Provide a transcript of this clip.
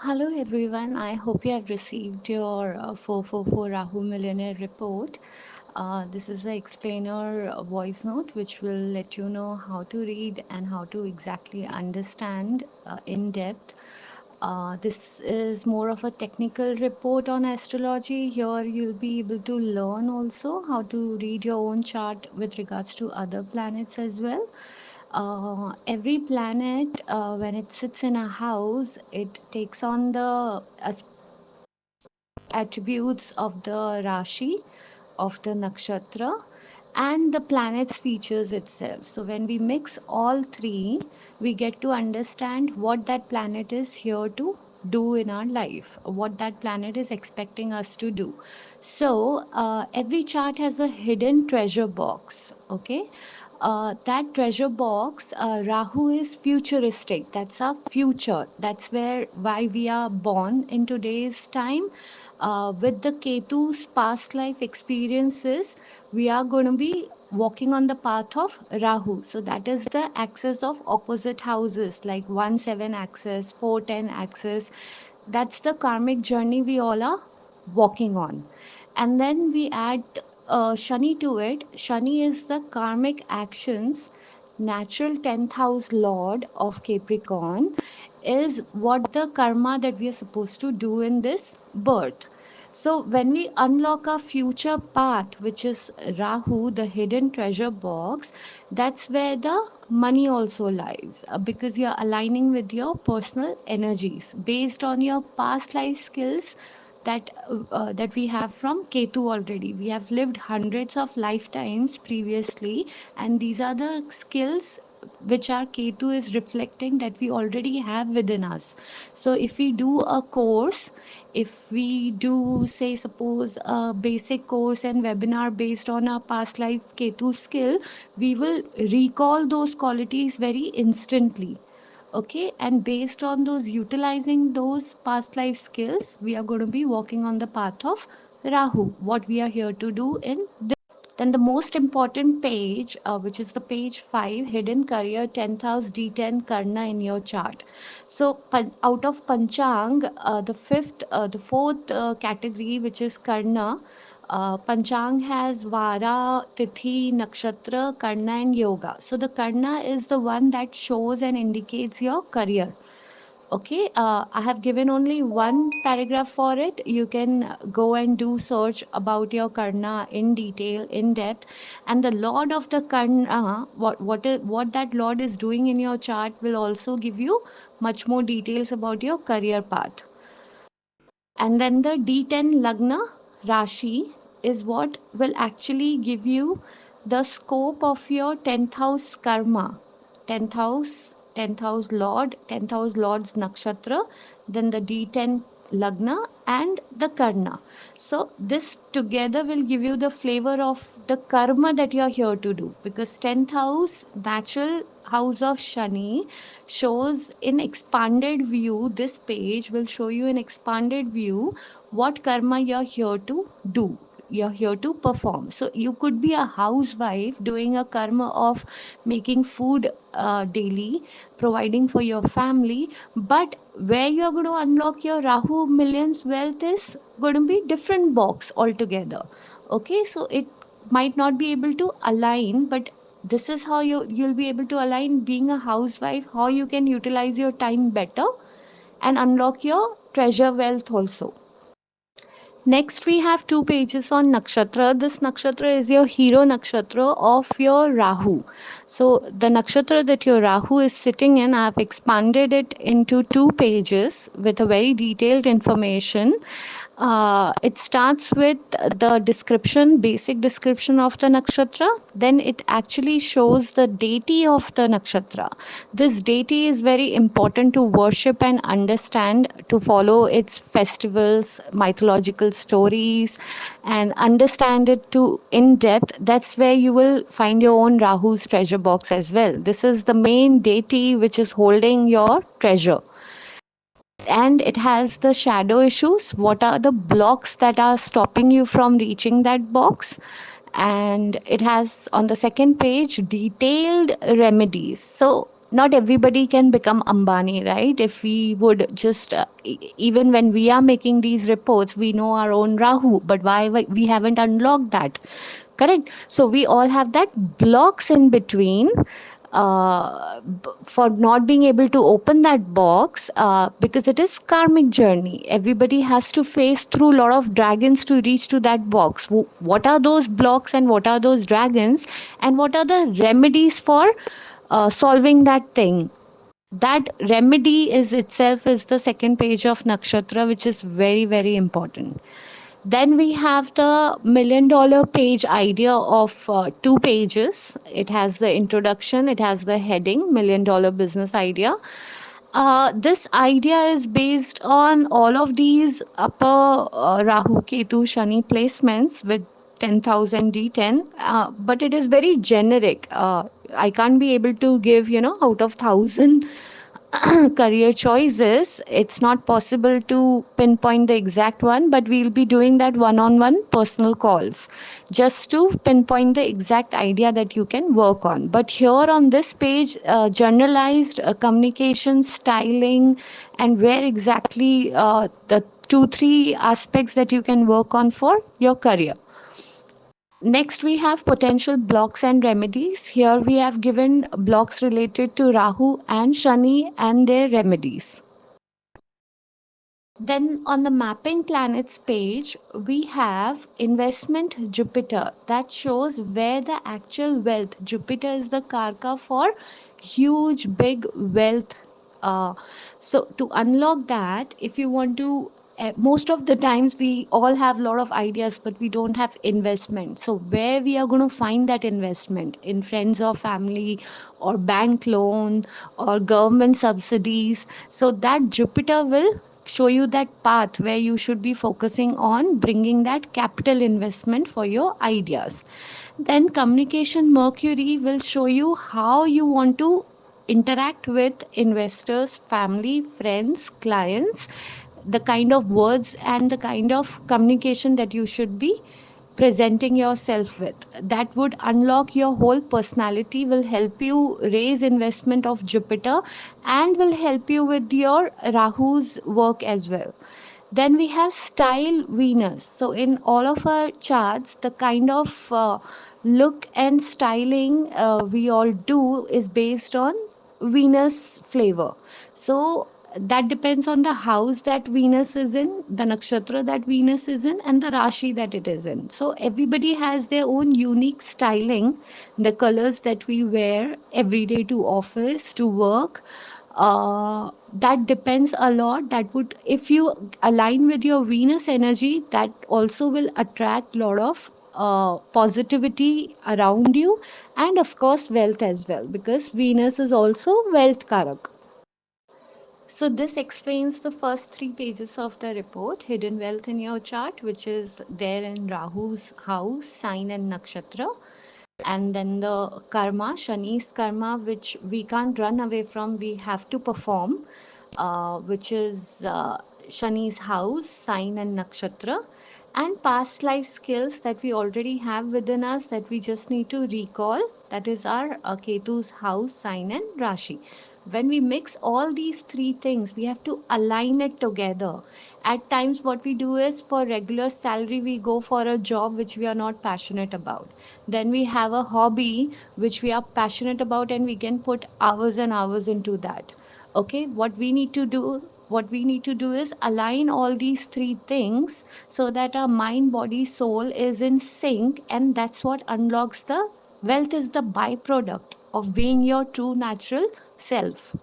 Hello everyone, I hope you have received your 444 Rahu Millionaire Report. This is the explainer voice note which will let you know how to read and how to exactly understand in depth. This is more of a technical report on astrology. Here you'll be able to learn also how to read your own chart with regards to other planets as well. Every planet, when it sits in a house, it takes on the attributes of the Rashi, of the Nakshatra, and the planet's features itself. So, when we mix all three, we get to understand what that planet is here to do in our life, what that planet is expecting us to do. So, every chart has a hidden treasure box, okay? That treasure box, Rahu is futuristic. That's our future. That's why we are born in today's time. With the Ketu's past life experiences, we are going to be walking on the path of Rahu. So that is the axis of opposite houses, like 1-7 axis, 4-10 axis. That's the karmic journey we all are walking on. And then we add Shani to it. Shani is the karmic actions, natural 10th house lord of Capricorn, is what the karma that we are supposed to do in this birth. So, when we unlock our future path, which is Rahu, the hidden treasure box, that's where the money also lies, because you're aligning with your personal energies based on your past life skills that we have from Ketu already. We have lived hundreds of lifetimes previously, and these are the skills which our Ketu is reflecting that we already have within us. So if we do a course, if we do, say, suppose a basic course and webinar based on our past life Ketu skill, we will recall those qualities very instantly. Okay, and based on those, utilizing those past life skills, we are going to be walking on the path of Rahu, what we are here to do in this. Then the most important page, which is the page 5, hidden career 10th house D10 Karna in your chart. So out of Panchang, the fourth category, which is Karna, Panchang has Vara, Tithi, Nakshatra, Karna, and Yoga. So the Karna is the one that shows and indicates your career. Okay, I have given only one paragraph for it. You can go and do search about your karna in detail, in depth, and the lord of the karna, what that lord is doing in your chart will also give you much more details about your career path. And then the D10 Lagna Rashi is what will actually give you the scope of your 10th house karma. 10th house Lord, 10th house Lord's Nakshatra, then the D10 Lagna and the Karna. So this together will give you the flavor of the karma that you are here to do, because 10th house, natural house of Shani, shows in expanded view. This page will show you in expanded view what karma you're here to do, you're here to perform. So you could be a housewife doing a karma of making food daily, providing for your family, but where you're going to unlock your Rahu millions wealth is going to be different box altogether. Okay, so it might not be able to align, but this is how you'll be able to align being a housewife, how you can utilize your time better and unlock your treasure wealth also. Next, we have two pages on nakshatra. This nakshatra is your hero nakshatra of your Rahu. So, the nakshatra that your Rahu is sitting in, I have expanded it into two pages with a very detailed information. It starts with the description, basic description of the nakshatra. Then it actually shows the deity of the nakshatra. This deity is very important to worship and understand, to follow its festivals, mythological stories, and understand it to in depth. That's where you will find your own Rahu's treasure box as well. This is the main deity which is holding your treasure, and it has the shadow issues. What are the blocks that are stopping you from reaching that box? And it has on the second page detailed remedies. So not everybody can become Ambani, right? If we would just, even when we are making these reports, we know our own Rahu, but why we haven't unlocked that? Correct. So we all have that blocks in between, for not being able to open that box, because it is karmic journey. Everybody has to face through a lot of dragons to reach to that box. What are those blocks and what are those dragons, and what are the remedies for solving that thing? That remedy is itself is the second page of Nakshatra, which is very, very important. Then we have the $1 million page idea of 2 pages. It has the introduction, it has the heading, $1 million business idea. This idea is based on all of these upper Rahu, Ketu, Shani placements with 10,000 D10, but it is very generic. I can't be able to give, out of 1,000 career choices, it's not possible to pinpoint the exact one, but we'll be doing that one-on-one personal calls just to pinpoint the exact idea that you can work on. But here on this page, generalized communication, styling, and where exactly the 2 3 aspects that you can work on for your career. Next, we have potential blocks and remedies. Here we have given blocks related to Rahu and Shani and their remedies. Then on the mapping planets page, we have investment Jupiter that shows where the actual wealth. Jupiter is the karka for huge, big wealth. So to unlock that, if you want to, most of the times we all have a lot of ideas, but we don't have investment. So where we are going to find that investment in friends or family, or bank loan, or government subsidies. So that Jupiter will show you that path where you should be focusing on bringing that capital investment for your ideas. Then communication Mercury will show you how you want to interact with investors, family, friends, clients, the kind of words and the kind of communication that you should be presenting yourself with. That would unlock your whole personality, will help you raise investment of Jupiter, and will help you with your Rahu's work as well. Then we have style Venus. So in all of our charts, the kind of look and styling we all do is based on Venus flavor. So that depends on the house that Venus is in, the nakshatra that Venus is in, and the Rashi that it is in. So everybody has their own unique styling, the colors that we wear every day to office, to work. That depends a lot. That would, if you align with your Venus energy, that also will attract a lot of positivity around you, and of course wealth as well, because Venus is also wealth karak. So this explains the first 3 pages of the report, hidden wealth in your chart, which is there in Rahu's house, sign and nakshatra. And then the karma, Shani's karma, which we can't run away from, we have to perform, which is Shani's house, sign and nakshatra. And past life skills that we already have within us that we just need to recall, that is our Ketu's house, sign and Rashi. When we mix all these 3 things, we have to align it together. At times what we do is, for regular salary we go for a job which we are not passionate about. Then we have a hobby which we are passionate about, and we can put hours and hours into that. Okay, what we need to do is align all these 3 things, so that our mind, body, soul is in sync, and that's what unlocks the wealth. Is the byproduct of being your true natural self.